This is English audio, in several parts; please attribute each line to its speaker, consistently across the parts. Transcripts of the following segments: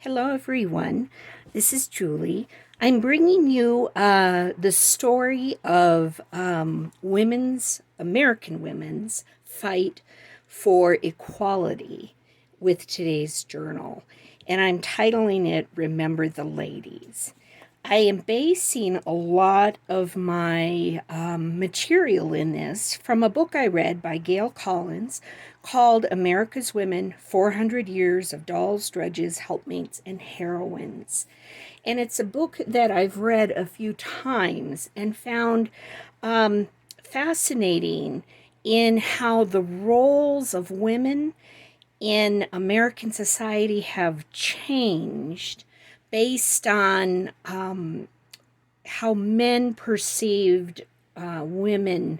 Speaker 1: Hello, everyone. This is Julie. I'm bringing you the story of American women's fight for equality with today's journal. And I'm titling it Remember the Ladies. I am basing a lot of my material in this from a book I read by Gail Collins called America's Women 400 Years of Dolls, Drudges, Helpmates, and Heroines. And it's a book that I've read a few times and found fascinating in how the roles of women in American society have changed based on how men perceived women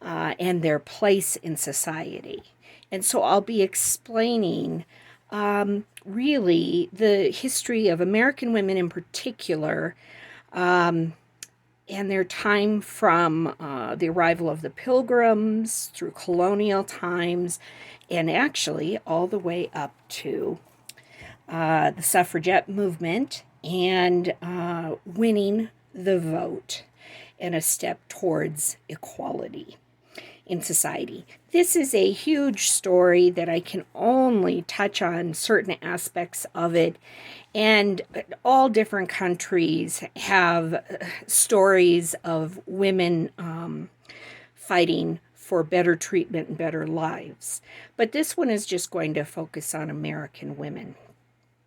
Speaker 1: and their place in society. And so I'll be explaining really the history of American women in particular and their time from the arrival of the Pilgrims through colonial times and actually all the way up to the suffragette movement and winning the vote and a step towards equality in society. This is a huge story that I can only touch on certain aspects of it, and all different countries have stories of women fighting for better treatment and better lives. But this one is just going to focus on American women.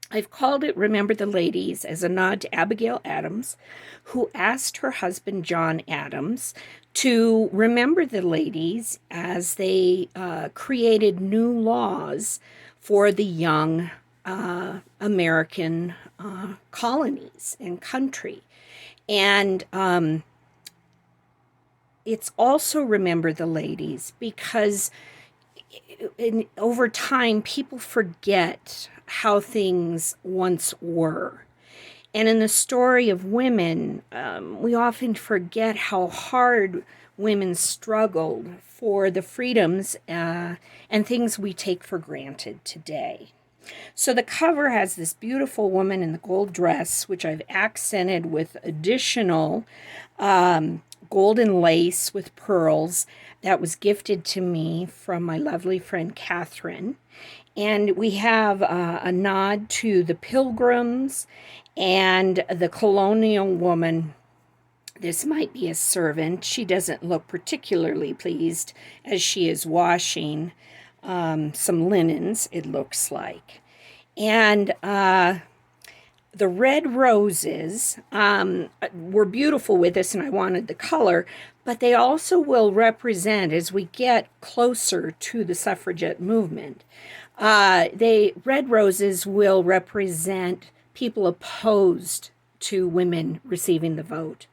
Speaker 1: I've called it Remember the Ladies as a nod to Abigail Adams, who asked her husband John Adams to remember the ladies as they created new laws for the young American colonies and country. And it's also Remember the Ladies because over time people forget how things once were. And in the story of women, we often forget how hard women struggled for the freedoms and things we take for granted today. So the cover has this beautiful woman in the gold dress, which I've accented with additional golden lace with pearls that was gifted to me from my lovely friend Catherine. And we have a nod to the Pilgrims and the colonial woman. This might be a servant. She doesn't look particularly pleased as she is washing some linens, it looks like. And the red roses were beautiful with this, and I wanted the color, but they also will represent, as we get closer to the suffragette movement, red roses will represent people opposed to women receiving the vote,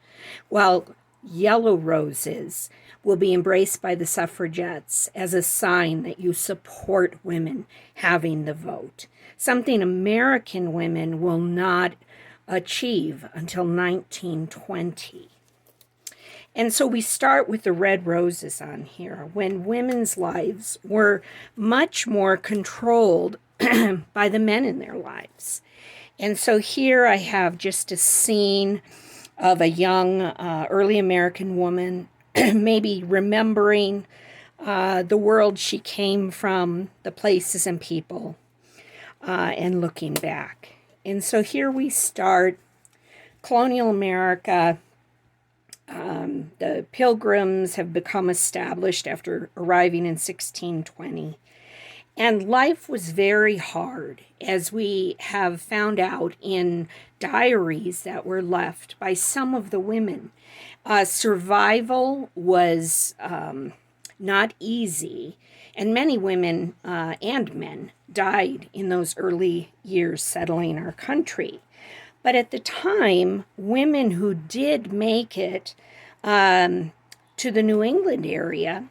Speaker 1: while yellow roses will be embraced by the suffragettes as a sign that you support women having the vote, something American women will not achieve until 1920. And so we start with the red roses on here, when women's lives were much more controlled by the men in their lives. And so here I have just a scene of a young early American woman maybe remembering the world she came from, the places and people, and looking back. And so here we start colonial America. The Pilgrims have become established after arriving in 1620. And life was very hard, as we have found out in diaries that were left by some of the women. Survival was not easy, and many women and men died in those early years settling our country. But at the time, women who did make it to the New England area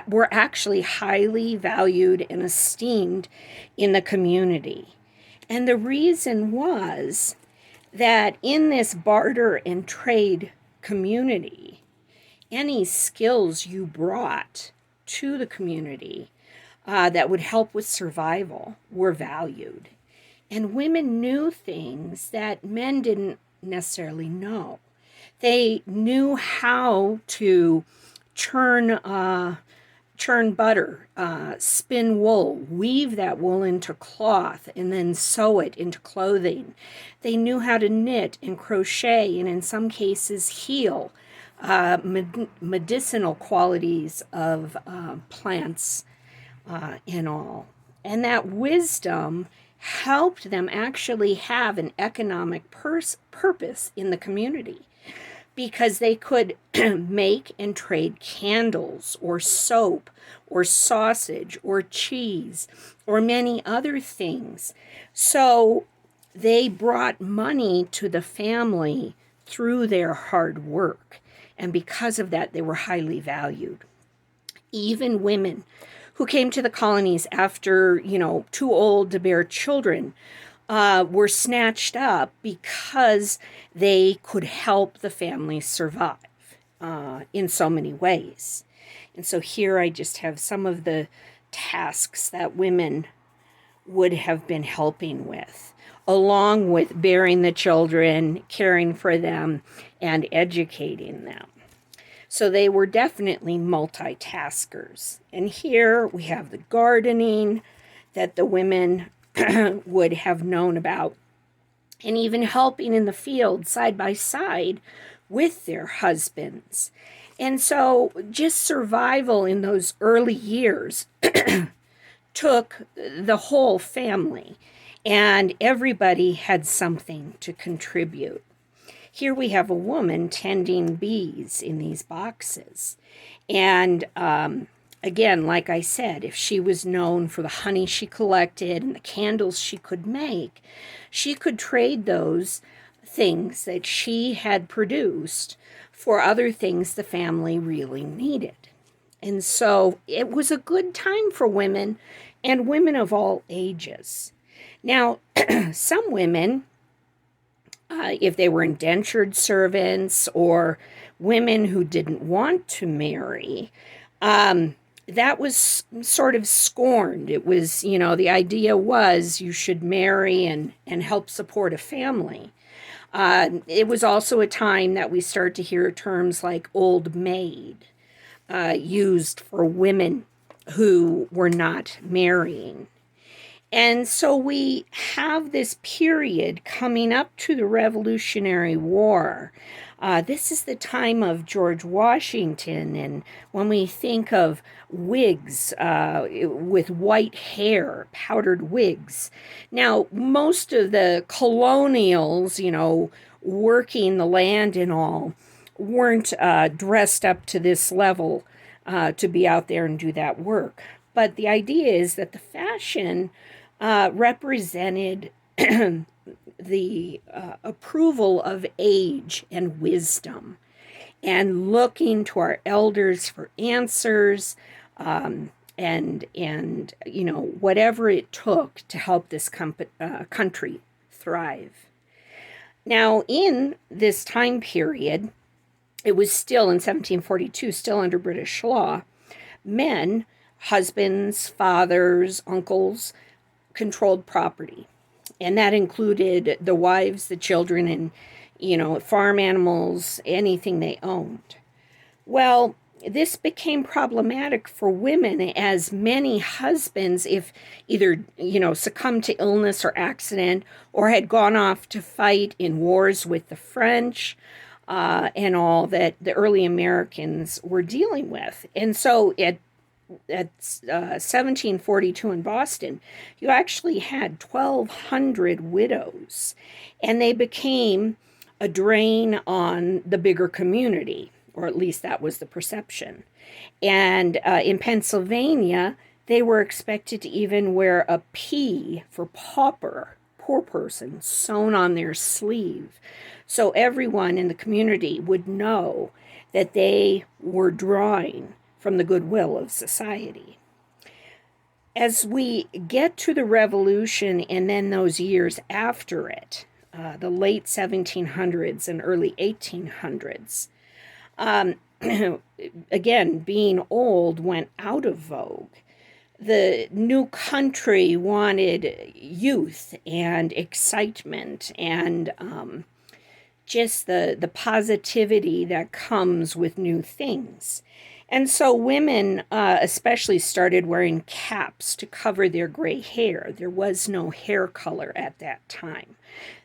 Speaker 1: were actually highly valued and esteemed in the community. And the reason was that in this barter and trade community, any skills you brought to the community that would help with survival were valued. And women knew things that men didn't necessarily know. They knew how to churn churn butter, spin wool, weave that wool into cloth, and then sew it into clothing. They knew how to knit and crochet, and in some cases, heal. Medicinal qualities of plants and all. And that wisdom helped them actually have an economic purpose in the community, because they could make and trade candles or soap or sausage or cheese or many other things. So they brought money to the family through their hard work. And because of that, they were highly valued. Even women who came to the colonies after, too old to bear children were snatched up because they could help the family survive in so many ways. And so here I just have some of the tasks that women would have been helping with, along with bearing the children, caring for them, and educating them. So they were definitely multitaskers. And here we have the gardening that the women would have known about, and even helping in the field side by side with their husbands. And so just survival in those early years took the whole family, and everybody had something to contribute. Here we have a woman tending bees in these boxes. And again, like I said, if she was known for the honey she collected and the candles she could make, she could trade those things that she had produced for other things the family really needed. And so it was a good time for women, and women of all ages. Now, some women, if they were indentured servants or women who didn't want to marry, that was sort of scorned. It was, the idea was you should marry and help support a family. It was also a time that we start to hear terms like old maid used for women who were not marrying. And so we have this period coming up to the Revolutionary War. This is the time of George Washington, and when we think of wigs with white hair, powdered wigs. Now, most of the colonials, working the land and all, weren't dressed up to this level to be out there and do that work. But the idea is that the fashion represented the approval of age and wisdom, and looking to our elders for answers, and whatever it took to help this country thrive. Now, in this time period, it was still in 1742, still under British law. Men, husbands, fathers, uncles, controlled property. And that included the wives, the children, and, farm animals, anything they owned. Well, this became problematic for women, as many husbands, if either, succumbed to illness or accident, or had gone off to fight in wars with the French, and all that the early Americans were dealing with. And so at 1742 in Boston, you actually had 1,200 widows, and they became a drain on the bigger community, or at least that was the perception. And in Pennsylvania, they were expected to even wear a P for pauper, poor person, sewn on their sleeve. So everyone in the community would know that they were drawing from the goodwill of society. As we get to the Revolution and then those years after it, the late 1700s and early 1800s, again, being old went out of vogue. the new country wanted youth and excitement and just the positivity that comes with new things. And so women especially started wearing caps to cover their gray hair. There was no hair color at that time.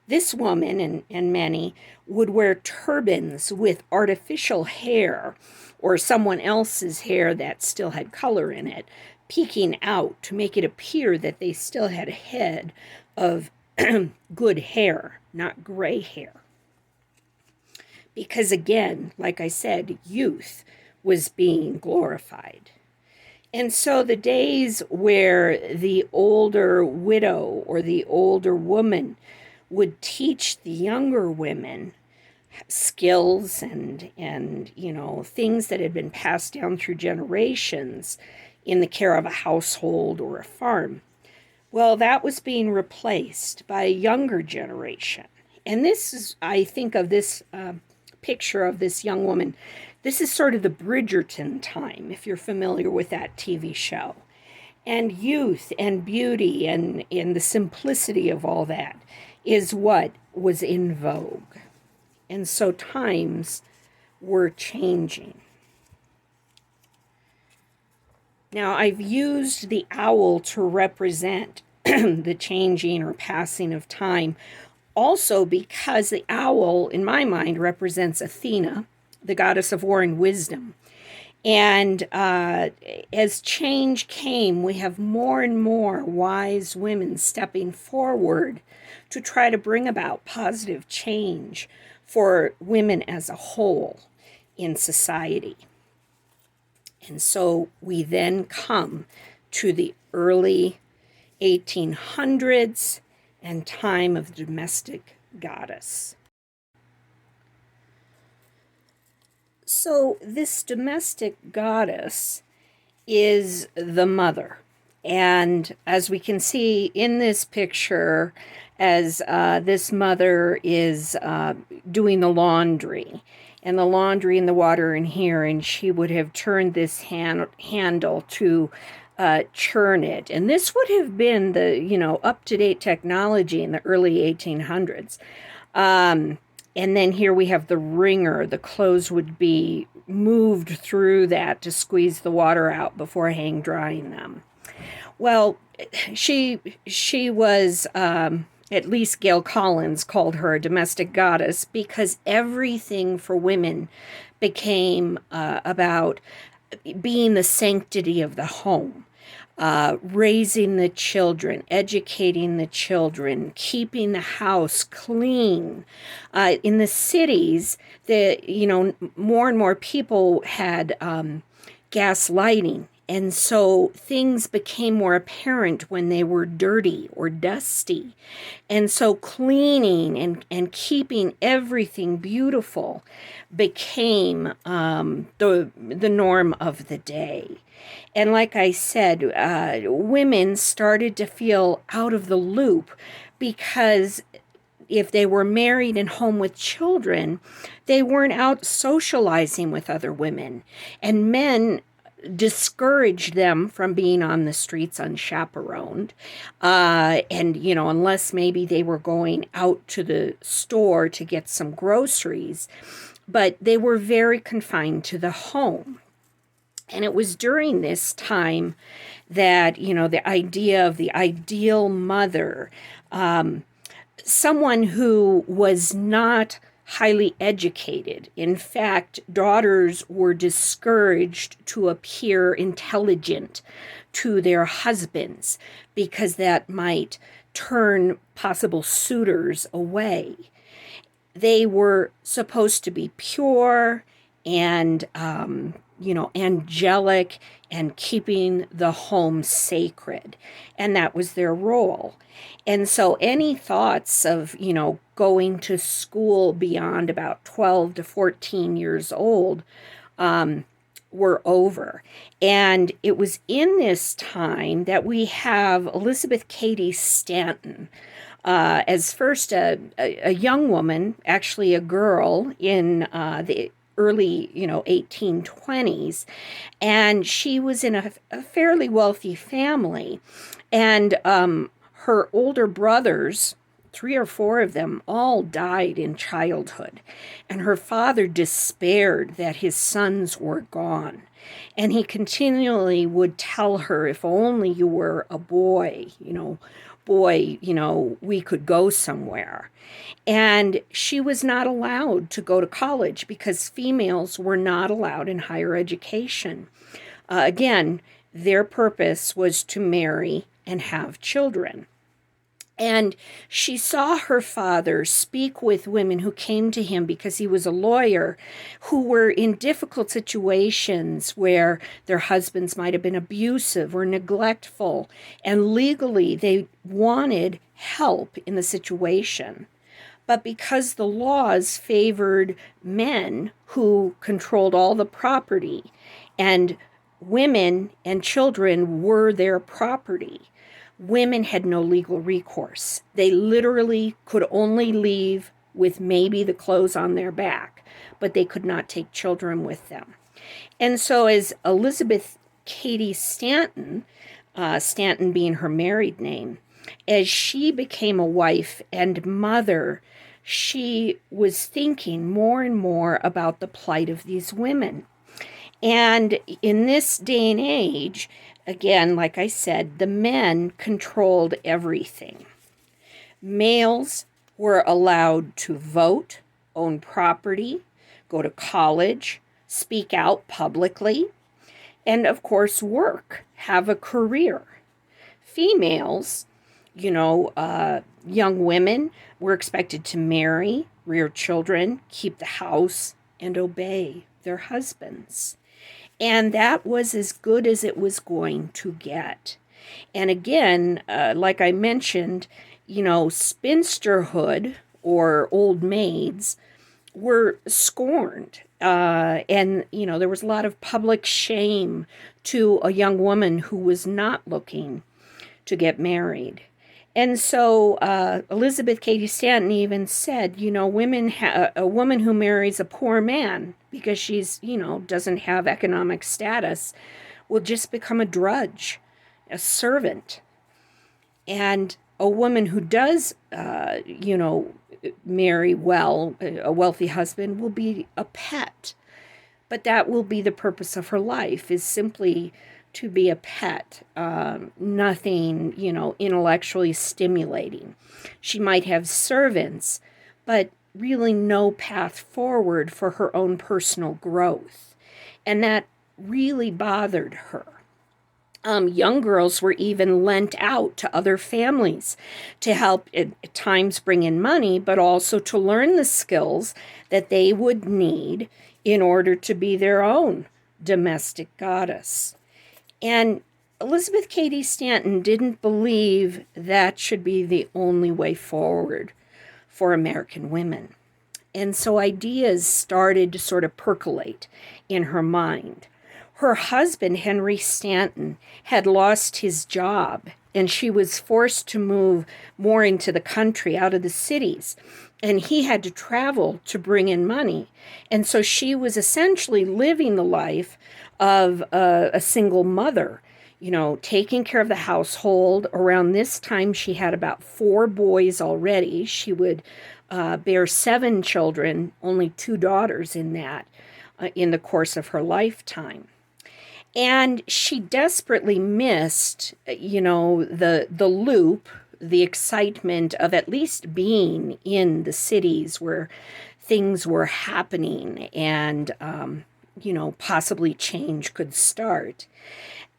Speaker 1: This woman and many would wear turbans with artificial hair or someone else's hair that still had color in it, peeking out to make it appear that they still had a head of good hair, not gray hair. Because again, like I said, youth was being glorified. And so the days where the older widow or the older woman would teach the younger women skills and things that had been passed down through generations in the care of a household or a farm, well, that was being replaced by a younger generation. And this is, I think of this picture of this young woman. This is sort of the Bridgerton time, if you're familiar with that TV show. And youth and beauty and the simplicity of all that is what was in vogue. And so times were changing. Now, I've used the owl to represent the changing or passing of time, also because the owl, in my mind, represents Athena, the goddess of war and wisdom. And as change came, we have more and more wise women stepping forward to try to bring about positive change for women as a whole in society. And so we then come to the early 1800s and time of the domestic goddess. So this domestic goddess is the mother. And as we can see in this picture, as this mother is doing the laundry, and the laundry and the water in here, and she would have turned this handle to churn it. And this would have been the, up-to-date technology in the early 1800s. And then here we have the wringer. The clothes would be moved through that to squeeze the water out before hang drying them. Well, she was, at least Gail Collins called her a domestic goddess, because everything for women became about being the sanctity of the home. Raising the children, educating the children, keeping the house clean. In the cities, more and more people had gas lighting. And so things became more apparent when they were dirty or dusty. And so cleaning and keeping everything beautiful became the norm of the day. And like I said, women started to feel out of the loop because if they were married and home with children, they weren't out socializing with other women. And men discouraged them from being on the streets unchaperoned. Unless maybe they were going out to the store to get some groceries, but they were very confined to the home. And it was during this time that, the idea of the ideal mother, someone who was not highly educated. In fact, daughters were discouraged to appear intelligent to their husbands because that might turn possible suitors away. They were supposed to be pure and, angelic and keeping the home sacred. And that was their role. And so any thoughts of, going to school beyond about 12 to 14 years old were over. And it was in this time that we have Elizabeth Cady Stanton as first a young woman, actually a girl in the early, 1820s. And she was in a fairly wealthy family. And her older brothers, three or four of them, all died in childhood. And her father despaired that his sons were gone. And he continually would tell her, if only you were a boy, we could go somewhere. And she was not allowed to go to college because females were not allowed in higher education. Again, their purpose was to marry and have children. And she saw her father speak with women who came to him because he was a lawyer, who were in difficult situations where their husbands might have been abusive or neglectful, and legally they wanted help in the situation. But because the laws favored men who controlled all the property, and women and children were their property, women had no legal recourse. They literally could only leave with maybe the clothes on their back, but they could not take children with them. And so as Elizabeth Cady Stanton, Stanton being her married name, as she became a wife and mother, she was thinking more and more about the plight of these women. And in this day and age, again, like I said, the men controlled everything. Males were allowed to vote, own property, go to college, speak out publicly, and of course work, have a career. Females, young women were expected to marry, rear children, keep the house, and obey their husbands. And that was as good as it was going to get. And again, like I mentioned, spinsterhood or old maids were scorned. And there was a lot of public shame to a young woman who was not looking to get married. And so Elizabeth Cady Stanton even said, a woman who marries a poor man because she's, doesn't have economic status will just become a drudge, a servant. And a woman who does, marry well, a wealthy husband, will be a pet. But that will be the purpose of her life, is simply to be a pet, nothing, intellectually stimulating. She might have servants, but really no path forward for her own personal growth. And that really bothered her. Young girls were even lent out to other families to help at times bring in money, but also to learn the skills that they would need in order to be their own domestic goddess. And Elizabeth Cady Stanton didn't believe that should be the only way forward for American women. And so ideas started to sort of percolate in her mind. Her husband, Henry Stanton, had lost his job, and she was forced to move more into the country, out of the cities. And he had to travel to bring in money. And so she was essentially living the life of a single mother, taking care of the household. Around this time, she had about 4 boys already. She would bear 7 children, only 2 daughters in that, in the course of her lifetime. And she desperately missed, the loop, the excitement of at least being in the cities where things were happening and, possibly change could start.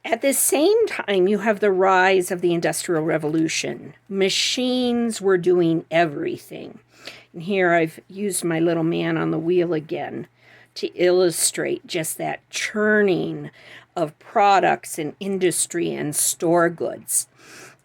Speaker 1: At the same time, you have the rise of the Industrial Revolution. Machines were doing everything. And here I've used my little man on the wheel again to illustrate just that churning of products and industry and store goods.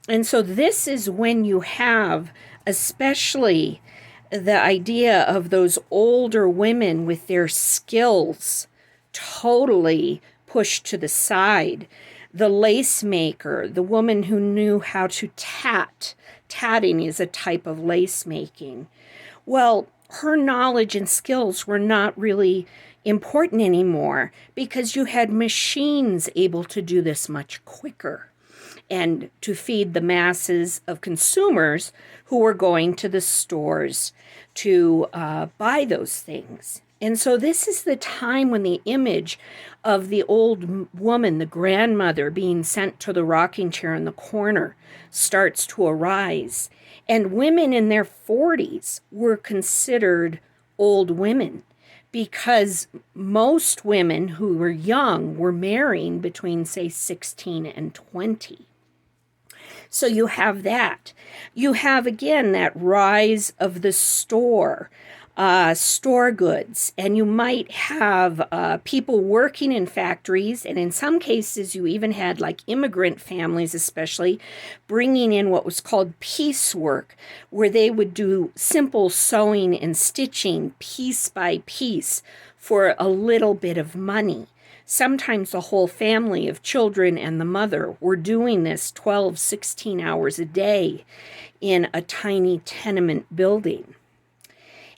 Speaker 1: And so this is when you have especially the idea of those older women with their skills totally pushed to the side. The lace maker, the woman who knew how to tat. Tatting is a type of lace making. Well, her knowledge and skills were not really important anymore because you had machines able to do this much quicker and to feed the masses of consumers who were going to the stores to buy those things. And so this is the time when the image of the old woman, the grandmother, being sent to the rocking chair in the corner starts to arise. And women in their 40s were considered old women because most women who were young were marrying between, say, 16 and 20. So you have that. You have, again, that rise of the store goods, and you might have people working in factories, and in some cases you even had like immigrant families especially bringing in what was called piecework, where they would do simple sewing and stitching piece by piece for a little bit of money. Sometimes the whole family of children and the mother were doing this 12, 16 hours a day in a tiny tenement building.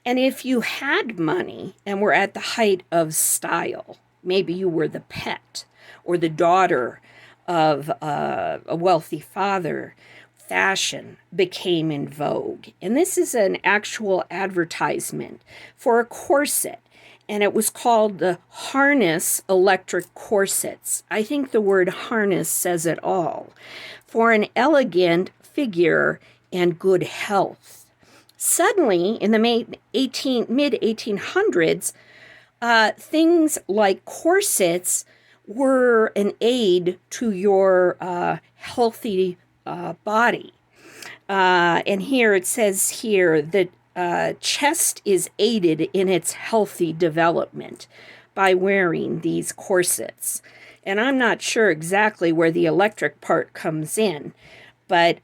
Speaker 1: And if you had money and were at the height of style, maybe you were the pet or the daughter of a wealthy father, fashion became in vogue. And this is an actual advertisement for a corset. And it was called the harness electric corsets. I think the word harness says it all. For an elegant figure and good health. Suddenly, in the mid-1800s, things like corsets were an aid to your healthy body. And here it says here that chest is aided in its healthy development by wearing these corsets. And I'm not sure exactly where the electric part comes in, but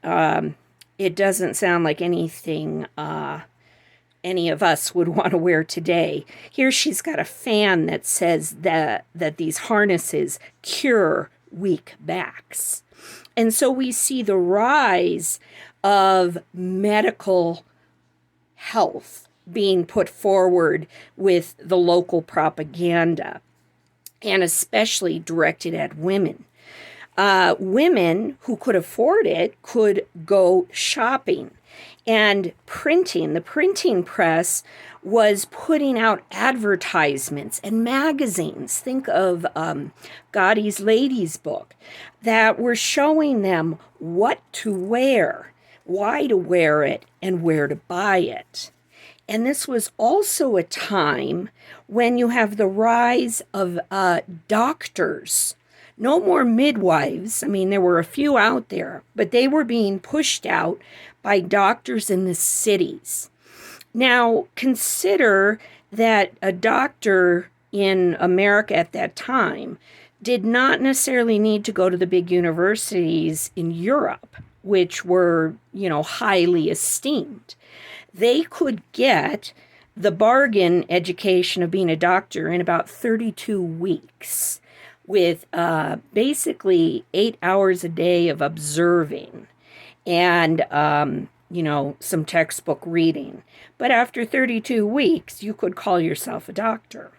Speaker 1: it doesn't sound like anything any of us would want to wear today. Here she's got a fan that says that these harnesses cure weak backs. And so we see the rise of medical health being put forward with the local propaganda, and especially directed at women. Women who could afford it could go shopping and printing. The printing press was putting out advertisements and magazines. Think of Godey's Ladies book that were showing them what to wear, why to wear it, and where to buy it. And this was also a time when you have the rise of doctors. No more midwives. I mean, there were a few out there, but they were being pushed out by doctors in the cities. Now, consider that a doctor in America at that time did not necessarily need to go to the big universities in Europe, which were, highly esteemed. They could get the bargain education of being a doctor in about 32 weeks. With basically 8 hours a day of observing and, some textbook reading. But after 32 weeks, you could call yourself a doctor.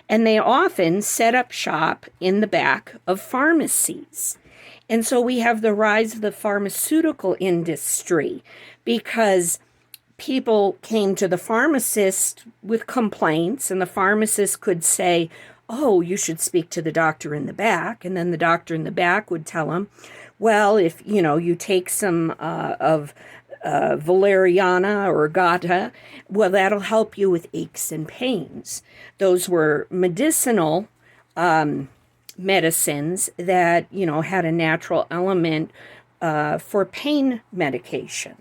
Speaker 1: And they often set up shop in the back of pharmacies. And so we have the rise of the pharmaceutical industry because people came to the pharmacist with complaints, and the pharmacist could say, oh, you should speak to the doctor in the back. And then the doctor in the back would tell him, well, if, you take some of valeriana or gata, well, that'll help you with aches and pains. Those were medicinal medicines that, had a natural element for pain medication.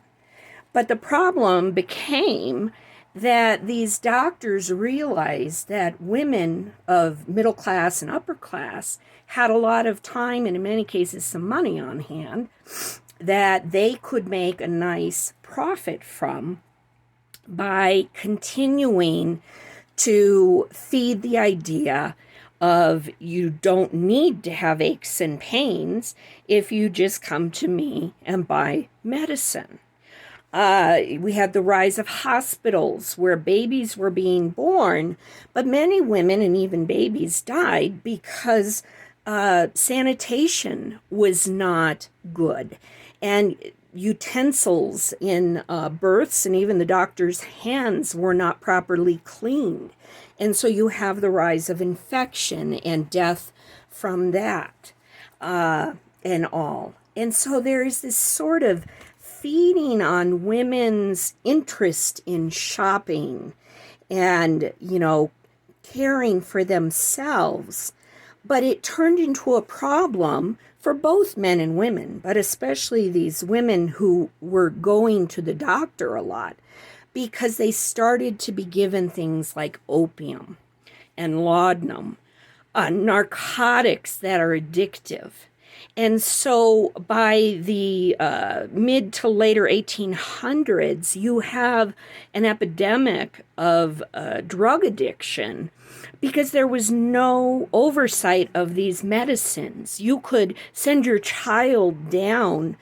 Speaker 1: But the problem became that these doctors realized that women of middle class and upper class had a lot of time and in many cases some money on hand that they could make a nice profit from by continuing to feed the idea of you don't need to have aches and pains if you just come to me and buy medicine. We had the rise of hospitals where babies were being born, but many women and even babies died because sanitation was not good. And utensils in births and even the doctor's hands were not properly cleaned. And so you have the rise of infection and death from that and all. And so there is this sort of feeding on women's interest in shopping and, caring for themselves. But it turned into a problem for both men and women, but especially these women who were going to the doctor a lot because they started to be given things like opium and laudanum, narcotics that are addictive. And so by the mid to later 1800s, you have an epidemic of drug addiction because there was no oversight of these medicines. You could send your child down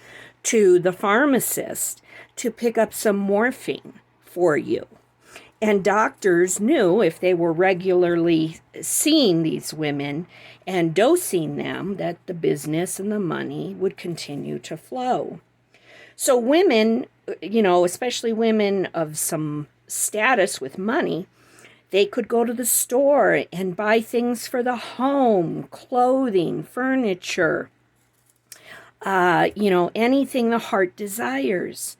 Speaker 1: to the pharmacist to pick up some morphine for you. And doctors knew if they were regularly seeing these women and dosing them that the business and the money would continue to flow. So women, especially women of some status with money, they could go to the store and buy things for the home, clothing, furniture, anything the heart desires.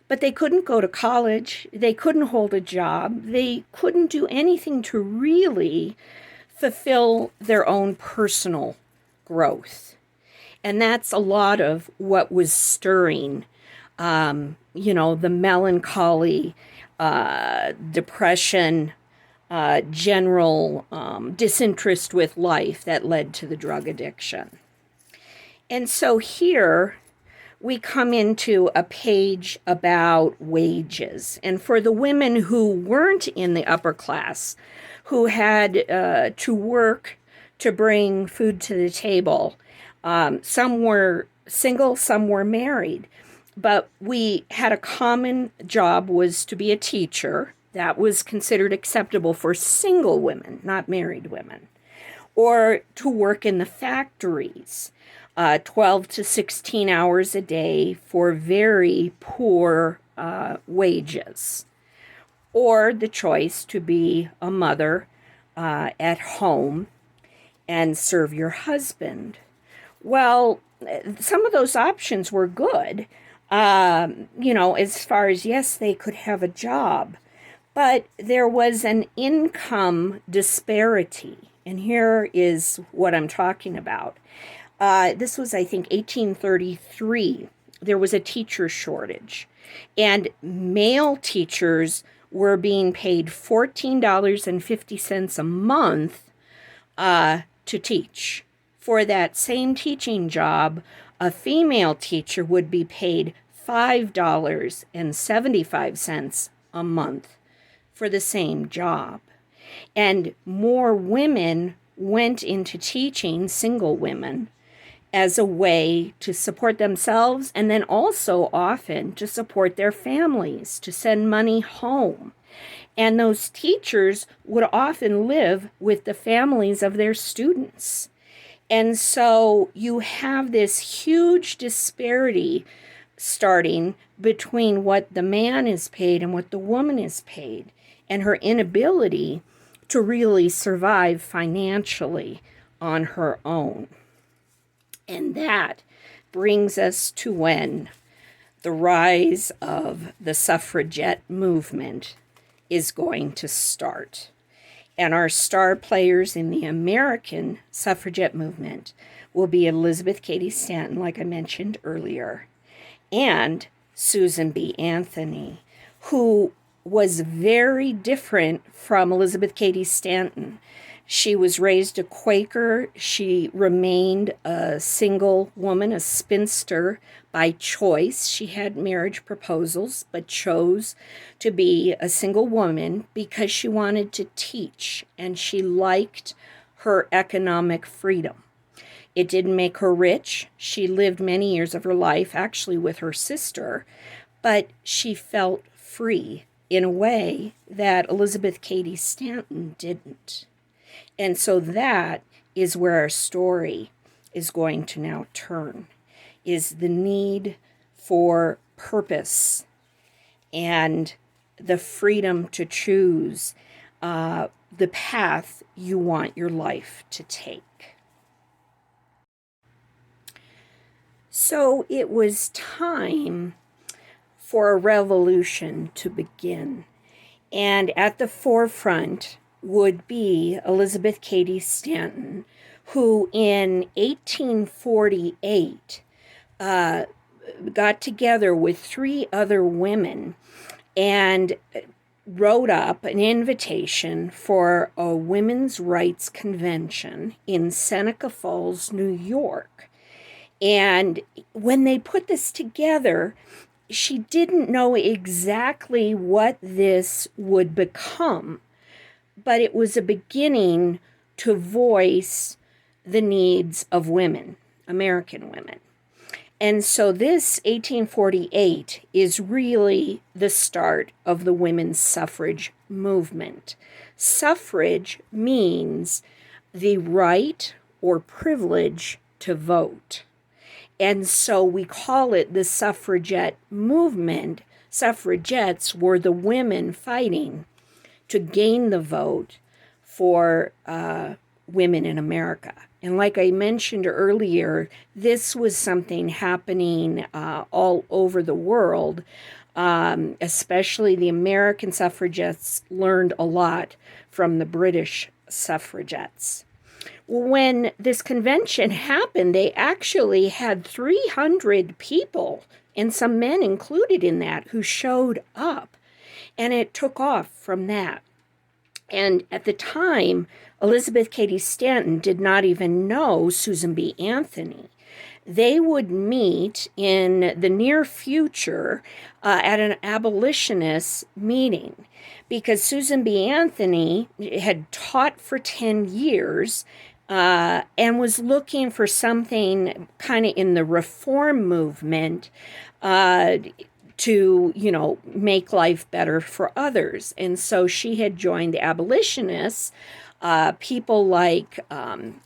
Speaker 1: But they couldn't go to college. They couldn't hold a job. They couldn't do anything to really fulfill their own personal growth. And that's a lot of what was stirring, the melancholy, depression, general disinterest with life that led to the drug addiction. And so here we come into a page about wages. And for the women who weren't in the upper class, who had to work to bring food to the table, some were single, some were married. But we had a common job was to be a teacher. That was considered acceptable for single women, not married women. Or to work in the factories. 12 to 16 hours a day for very poor wages. Or the choice to be a mother at home and serve your husband. Well, some of those options were good, as far as, yes, they could have a job. But there was an income disparity. And here is what I'm talking about. This was, I think, 1833. There was a teacher shortage. And male teachers were being paid $14.50 a month to teach. For that same teaching job, a female teacher would be paid $5.75 a month for the same job. And more women went into teaching, single women, as a way to support themselves and then also often to support their families, to send money home. And those teachers would often live with the families of their students. And so you have this huge disparity starting between what the man is paid and what the woman is paid, and her inability to really survive financially on her own. And that brings us to when the rise of the suffragette movement is going to start. And our star players in the American suffragette movement will be Elizabeth Cady Stanton, like I mentioned earlier, and Susan B. Anthony, who was very different from Elizabeth Cady Stanton. She was raised a Quaker. She remained a single woman, a spinster by choice. She had marriage proposals, but chose to be a single woman because she wanted to teach and she liked her economic freedom. It didn't make her rich. She lived many years of her life actually with her sister, but she felt free in a way that Elizabeth Cady Stanton didn't. And so that is where our story is going to now turn, is the need for purpose and the freedom to choose the path you want your life to take. So it was time for a revolution to begin. And at the forefront would be Elizabeth Cady Stanton, who in 1848 got together with 3 other women and wrote up an invitation for a women's rights convention in Seneca Falls, New York. And when they put this together, she didn't know exactly what this would become, but it was a beginning to voice the needs of women, American women. And so this 1848 is really the start of the women's suffrage movement. Suffrage means the right or privilege to vote. And so we call it the suffragette movement. Suffragettes were the women fighting to gain the vote for women in America. And like I mentioned earlier, this was something happening all over the world. Especially the American suffragettes learned a lot from the British suffragettes. When this convention happened, they actually had 300 people, and some men included in that, who showed up. And it took off from that. And at the time, Elizabeth Cady Stanton did not even know Susan B. Anthony. They would meet in the near future at an abolitionist meeting, because Susan B. Anthony had taught for 10 years and was looking for something kind of in the reform movement to, make life better for others. And so she had joined the abolitionists, people like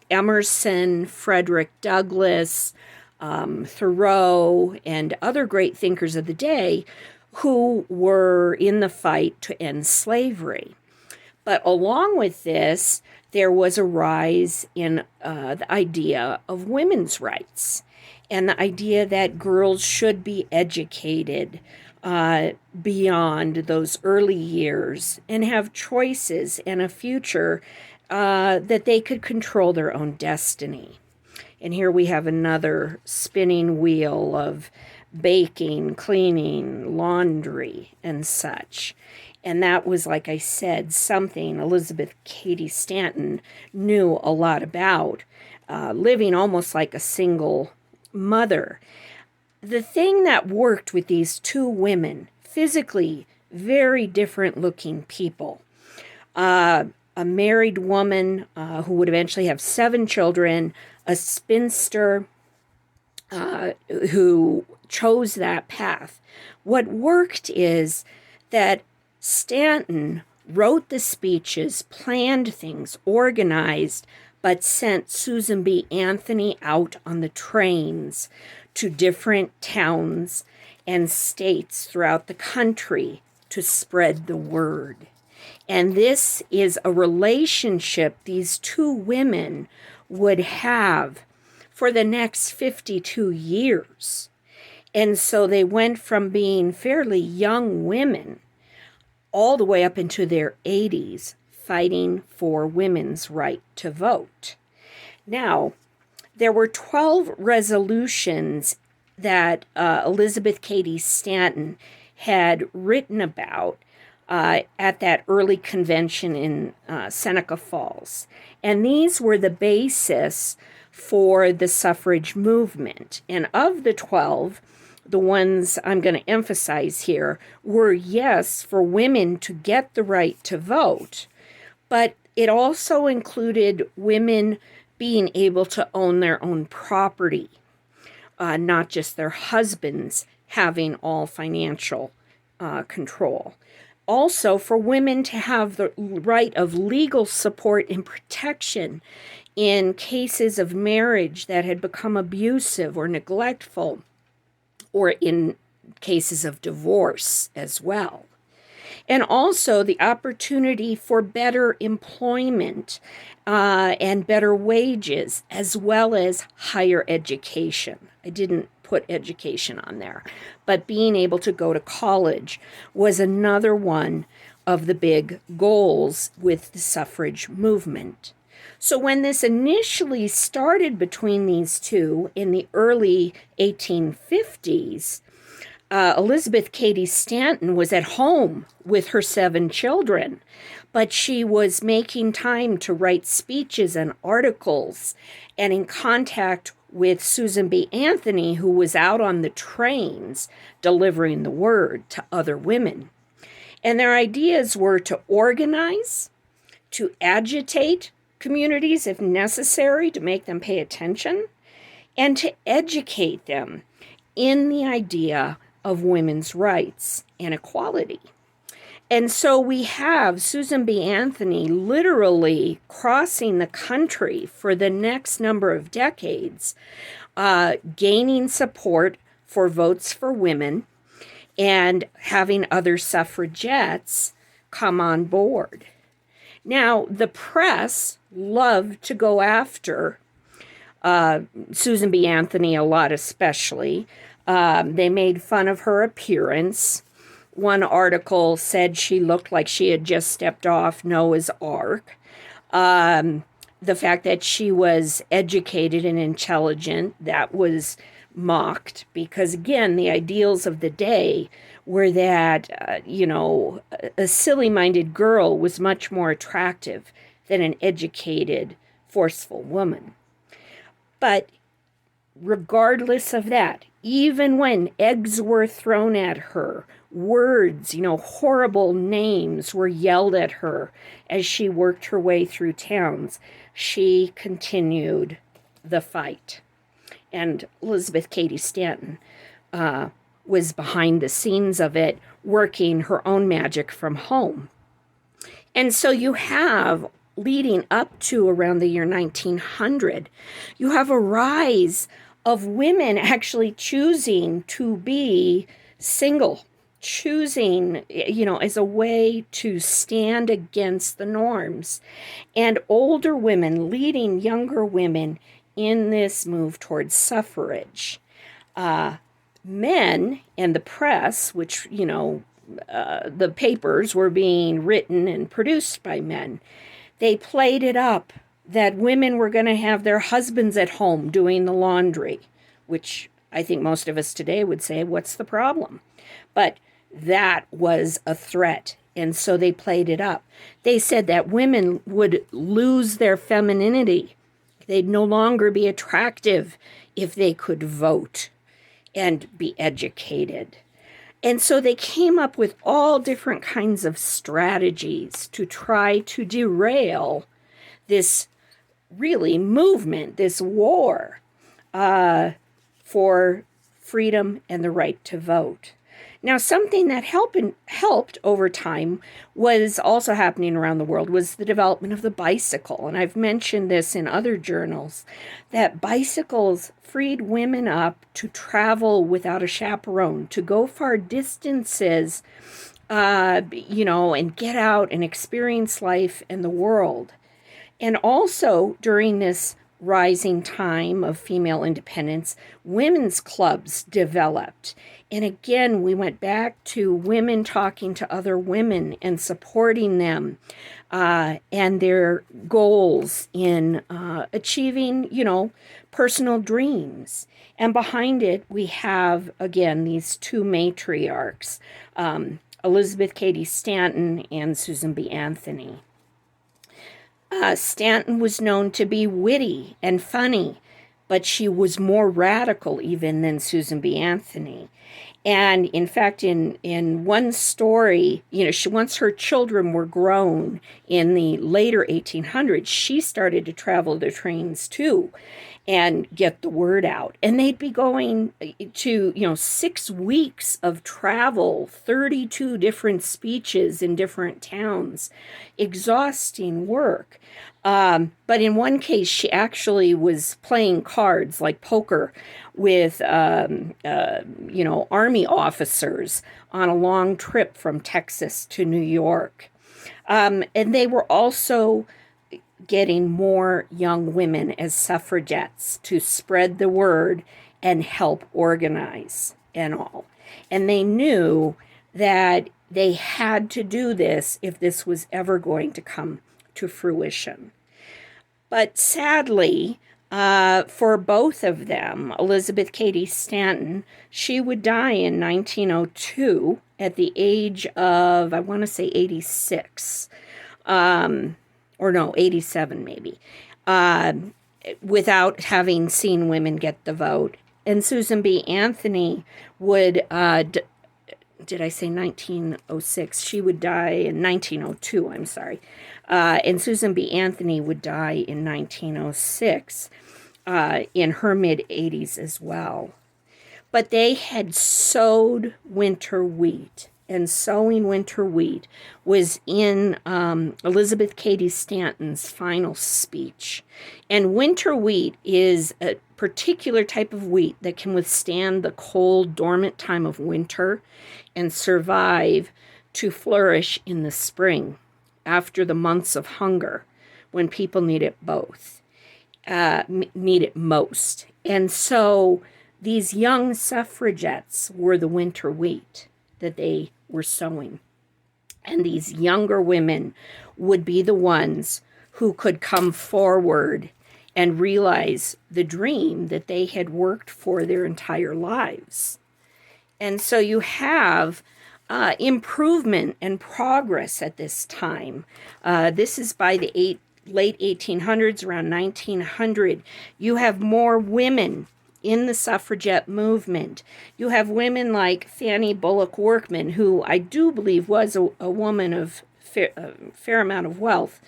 Speaker 1: Emerson, Frederick Douglass, Thoreau, and other great thinkers of the day who were in the fight to end slavery. But along with this, there was a rise in the idea of women's rights and the idea that girls should be educated beyond those early years and have choices and a future that they could control their own destiny. And here we have another spinning wheel of baking, cleaning, laundry, and such. And that was, like I said, something Elizabeth Cady Stanton knew a lot about, living almost like a single mother. The thing that worked with these 2 women, physically very different looking people, a married woman who would eventually have 7 children, a spinster who chose that path. What worked is that Stanton wrote the speeches, planned things, organized, but sent Susan B. Anthony out on the trains to different towns and states throughout the country to spread the word. And this is a relationship these 2 women would have for the next 52 years. And so they went from being fairly young women all the way up into their 80s, fighting for women's right to vote. Now, there were 12 resolutions that Elizabeth Cady Stanton had written about at that early convention in Seneca Falls. And these were the basis for the suffrage movement. And of the 12, the ones I'm going to emphasize here were, yes, for women to get the right to vote, but it also included women being able to own their own property, not just their husbands' having all financial control. Also, for women to have the right of legal support and protection in cases of marriage that had become abusive or neglectful, or in cases of divorce as well. And also the opportunity for better employment and better wages, as well as higher education. I didn't put education on there, but being able to go to college was another one of the big goals with the suffrage movement. So when this initially started between these two in the early 1850s, Elizabeth Cady Stanton was at home with her 7 children, but she was making time to write speeches and articles and in contact with Susan B. Anthony, who was out on the trains delivering the word to other women. And their ideas were to organize, to agitate communities if necessary to make them pay attention, and to educate them in the idea of women's rights and equality. And so we have Susan B. Anthony literally crossing the country for the next number of decades, gaining support for votes for women and having other suffragettes come on board. Now, the press loved to go after Susan B. Anthony a lot, especially. They made fun of her appearance. One article said she looked like she had just stepped off Noah's Ark. The fact that she was educated and intelligent, that was mocked because, again, the ideals of the day were that, a silly-minded girl was much more attractive than an educated, forceful woman. But regardless of that, even when eggs were thrown at her, words, horrible names were yelled at her as she worked her way through towns, she continued the fight. And Elizabeth Cady Stanton was behind the scenes of it, working her own magic from home. And so you have, leading up to around the year 1900, you have a rise of women actually choosing to be single, choosing, as a way to stand against the norms, and older women leading younger women in this move towards suffrage. Men and the press, which, the papers were being written and produced by men, they played it up that women were going to have their husbands at home doing the laundry, which I think most of us today would say, what's the problem? But that was a threat, and so they played it up. They said that women would lose their femininity. They'd no longer be attractive if they could vote and be educated. And so they came up with all different kinds of strategies to try to derail this really movement, this war for freedom and the right to vote. Now, something that helped over time was also happening around the world was the development of the bicycle. And I've mentioned this in other journals, that bicycles freed women up to travel without a chaperone, to go far distances, and get out and experience life and the world. And also during this rising time of female independence, women's clubs developed. And again, we went back to women talking to other women and supporting them and their goals in achieving, personal dreams. And behind it, we have, again, these two matriarchs, Elizabeth Cady Stanton and Susan B. Anthony. Stanton was known to be witty and funny, but she was more radical even than Susan B. Anthony. And in fact, in one story, once her children were grown in the later 1800s, she started to travel the trains too and get the word out. And they'd be going to, 6 weeks of travel, 32 different speeches in different towns, exhausting work. But in one case, she actually was playing cards like poker with, army officers on a long trip from Texas to New York. And they were also getting more young women as suffragettes to spread the word and help organize and all. And they knew that they had to do this if this was ever going to come to fruition. But sadly, for both of them, Elizabeth Cady Stanton, she would die in 1902 at the age of, I want to say 86. Or no, 87 maybe, without having seen women get the vote. And Susan B. Anthony would, did I say 1906? She would die in 1902, I'm sorry. And Susan B. Anthony would die in 1906, in her mid-80s as well. But they had sowed winter wheat. And sowing winter wheat was in Elizabeth Cady Stanton's final speech. And winter wheat is a particular type of wheat that can withstand the cold, dormant time of winter and survive to flourish in the spring after the months of hunger when people need it need it most. And so these young suffragettes were the winter wheat that they were sowing. And these younger women would be the ones who could come forward and realize the dream that they had worked for their entire lives. And so you have improvement and progress at this time. This is by the late 1800s, around 1900. You have more women in the suffragette movement. You have women like Fanny Bullock Workman, who I do believe was a woman of a fair amount of wealth,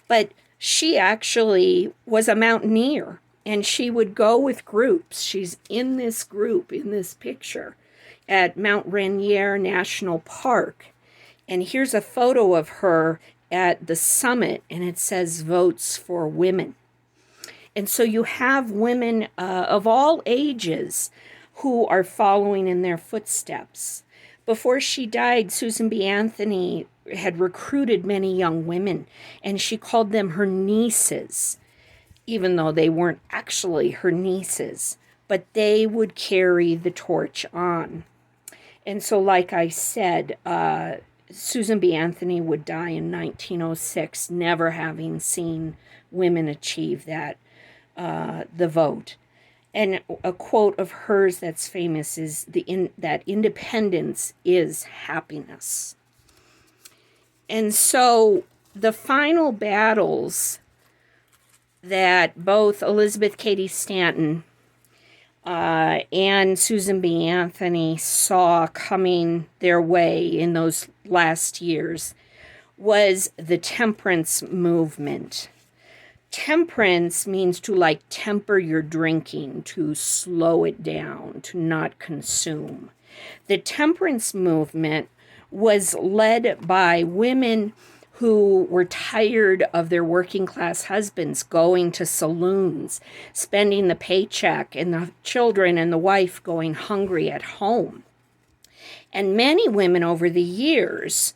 Speaker 1: but she actually was a mountaineer, and she would go with groups. She's in this group, in this picture, at Mount Rainier National Park. And here's a photo of her at the summit, and it says "Votes for Women." And so you have women of all ages who are following in their footsteps. Before she died, Susan B. Anthony had recruited many young women, and she called them her nieces, even though they weren't actually her nieces, but they would carry the torch on. And so, like I said, Susan B. Anthony would die in 1906, never having seen women achieve that. The vote. And a quote of hers that's famous is that independence is happiness. And so the final battles that both Elizabeth Cady Stanton and Susan B. Anthony saw coming their way in those last years was the temperance movement. Temperance means to temper your drinking, to slow it down, to not consume. The temperance movement was led by women who were tired of their working class husbands going to saloons, spending the paycheck, and the children and the wife going hungry at home. And many women over the years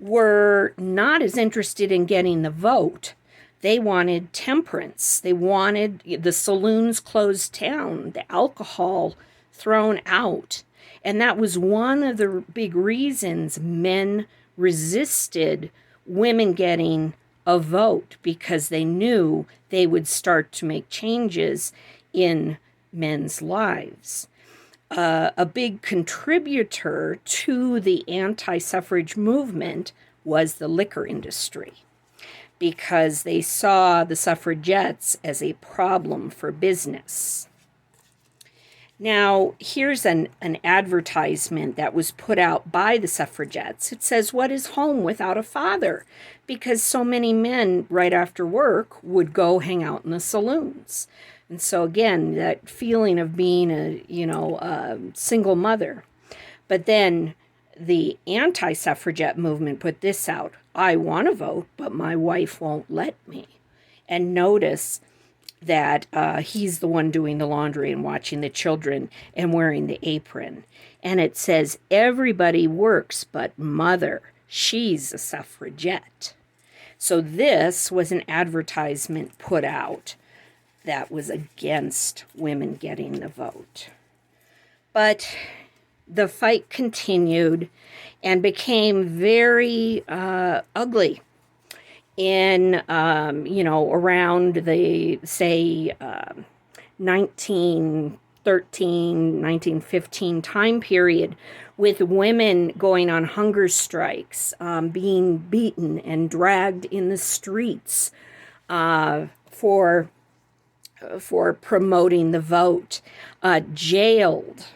Speaker 1: were not as interested in getting the vote. They wanted temperance. They wanted the saloons closed down, the alcohol thrown out. And that was one of the big reasons men resisted women getting a vote, because they knew they would start to make changes in men's lives. A big contributor to the anti-suffrage movement was the liquor industry, because they saw the suffragettes as a problem for business. Now, here's an advertisement that was put out by the suffragettes. It says, "What is home without a father?" Because so many men, right after work, would go hang out in the saloons. And so, again, that feeling of being a single mother. But then the anti suffragette movement put this out: "I want to vote, but my wife won't let me." And notice that he's the one doing the laundry and watching the children and wearing the apron. And it says, "Everybody works but mother. She's a suffragette." So this was an advertisement put out that was against women getting the vote. But the fight continued and became very ugly in, around the, say, 1913, 1915 time period, with women going on hunger strikes, being beaten and dragged in the streets for promoting the vote, jailed,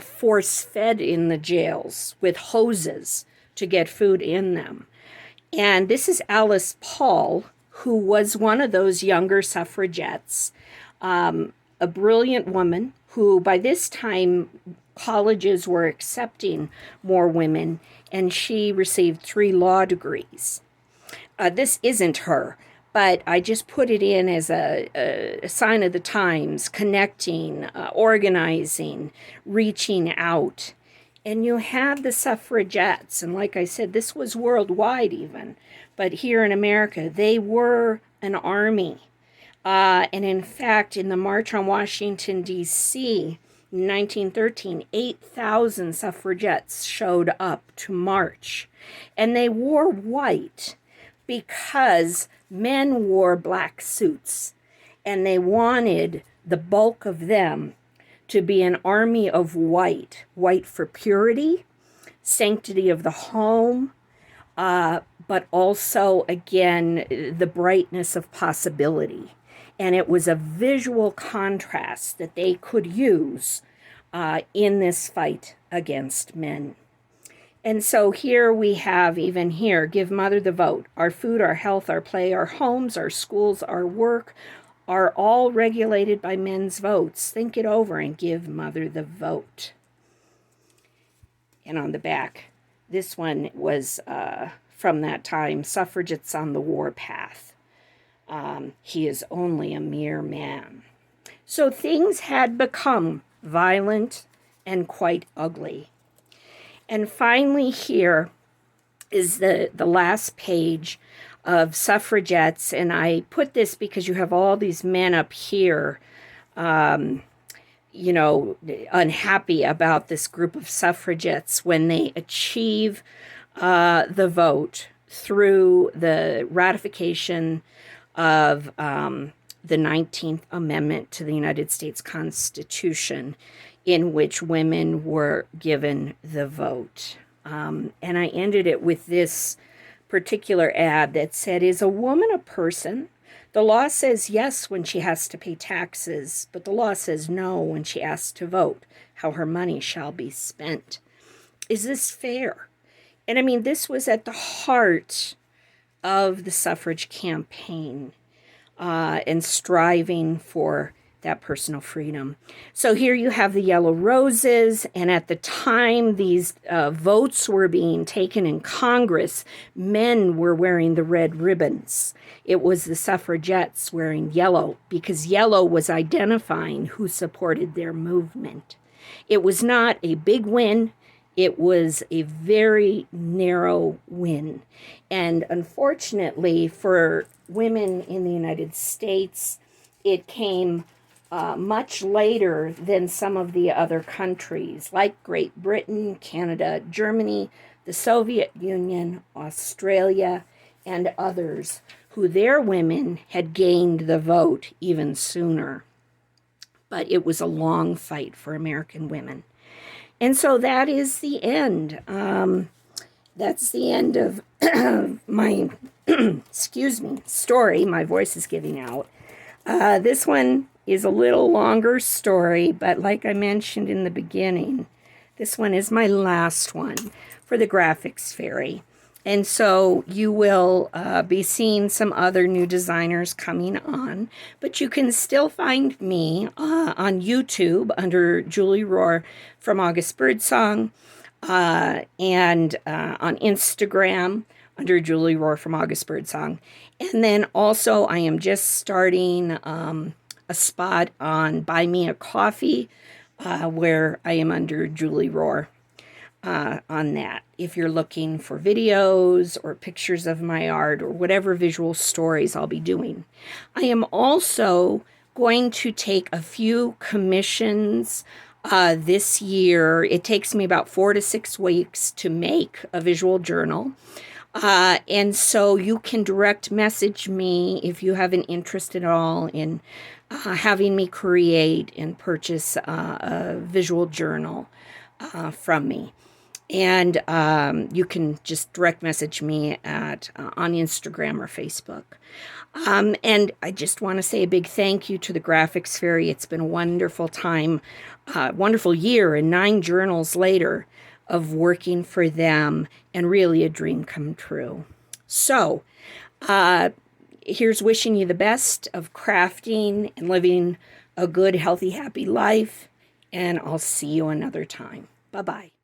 Speaker 1: force-fed in the jails with hoses to get food in them. And this is Alice Paul, who was one of those younger suffragettes, a brilliant woman who, by this time, colleges were accepting more women, and she received 3 law degrees. This isn't her, but I just put it in as a sign of the times, connecting, organizing, reaching out. And you have the suffragettes, and like I said, this was worldwide even, but here in America, they were an army. And in fact, in the March on Washington, D.C., in 1913, 8,000 suffragettes showed up to march. And they wore white because men wore black suits, and they wanted the bulk of them to be an army of white for purity, sanctity of the home, but also, again, the brightness of possibility. And it was a visual contrast that they could use in this fight against men. And so here we have, even here, give mother the vote. Our food, our health, our play, our homes, our schools, our work are all regulated by men's votes. Think it over and give mother the vote. And on the back, this one was from that time, "Suffragettes on the warpath. He is only a mere man." So things had become violent and quite ugly. And finally here is the last page of suffragettes, and I put this because you have all these men up here, unhappy about this group of suffragettes when they achieve the vote through the ratification of the 19th Amendment to the United States Constitution, in which women were given the vote. And I ended it with this particular ad that said, "Is a woman a person? The law says yes when she has to pay taxes, but the law says no when she asks to vote, how her money shall be spent. Is this fair?" And I mean, this was at the heart of the suffrage campaign and striving for that personal freedom. So here you have the yellow roses, and at the time these votes were being taken in Congress, men were wearing the red ribbons. It was the suffragettes wearing yellow, because yellow was identifying who supported their movement. It was not a big win. It was a very narrow win. And unfortunately for women in the United States, it came much later than some of the other countries, like Great Britain, Canada, Germany, the Soviet Union, Australia, and others, who their women had gained the vote even sooner. But it was a long fight for American women. And so that is the end. That's the end of my, story. My voice is giving out. This one is a little longer story, but like I mentioned in the beginning, this one is my last one for the Graphics Fairy. And so you will be seeing some other new designers coming on, but you can still find me on YouTube under Julie Rohrer from August Birdsong, and on Instagram under Julie Rohrer from August Birdsong. And then also I am just starting a spot on Buy Me a Coffee, where I am under Julie Rohrer on that. If you're looking for videos or pictures of my art or whatever visual stories I'll be doing. I am also going to take a few commissions this year. It takes me about 4 to 6 weeks to make a visual journal. And so you can direct message me if you have an interest at all in having me create and purchase a visual journal from me. And you can just direct message me at on Instagram or Facebook. And I just want to say a big thank you to the Graphics Fairy. It's been a wonderful time, wonderful year, and 9 journals later of working for them, and really a dream come true. So here's wishing you the best of crafting and living a good, healthy, happy life, and I'll see you another time. Bye-bye.